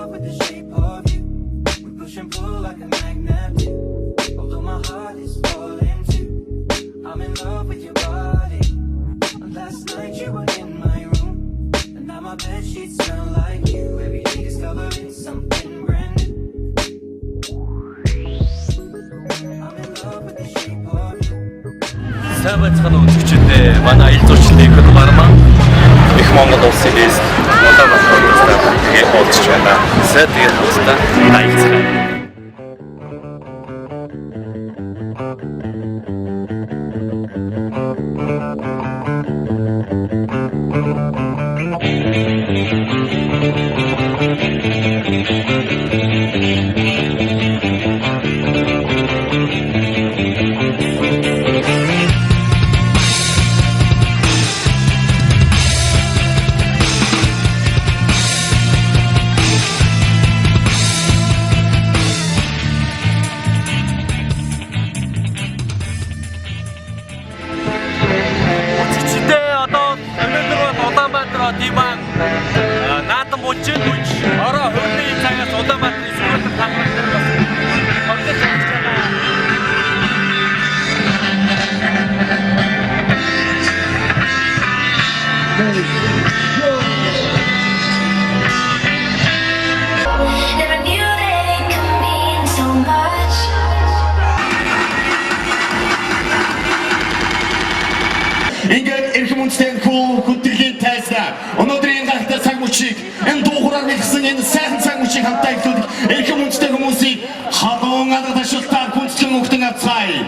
love with the shape of you. We push and pull like a magnet do. Although my heart is falling too. I'm in love with your body. Last night you were in my room, and now my bed sheets smell like you. Every day discovering something brand new. I'm in love with the shape of you. Сайн байцгаана үзэгчдээ манай аялал жуулчлалын их хугацаа их Монгол улсын лист Улаанбаатар хотод тэгээд уулзч байна. Сайн тэгээд хамтдаа аялцгаая. Диман наатан бужид үч ороо хөрний цагаас Улаанбаатарын сүрэлт хамгаалдаг бас хоглож байгаа. Never knew that it could mean so much. Ингээд эрхэм үндэстэн хүндэтгэлийн тайзнаа өнөөдрийн гахтай цаг мөчийг энэ дуухраар нэгсэн энэ сайхан цаг мөчийг хамтдаа ихлүүлэх эрхэм үндэстэн хүмүүсийг халуун алга ташилтаар хүндэтгэн өгтөн авцгаая.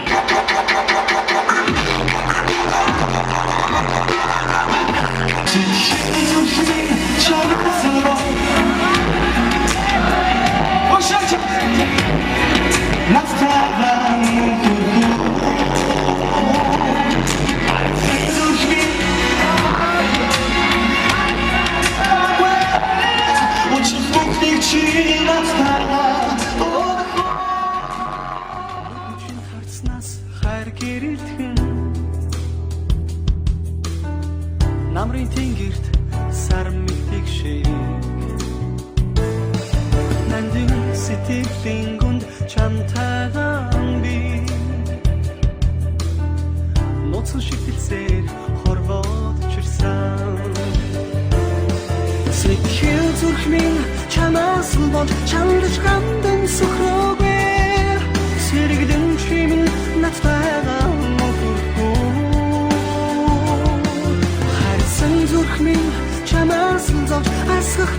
Намрын тэнгэрт сар мэтэг шиг нандин сэтгэлийн гүнд чамтайгаан би ноцсон шигтэлсээр хорвоод чирсэн сэтгэл зүрх минь чамаас л болж чамдж гамдан сөхрөөгүй сэрэгдэн чимэн надтайгаан зүрх минь чамаас л зовж асгах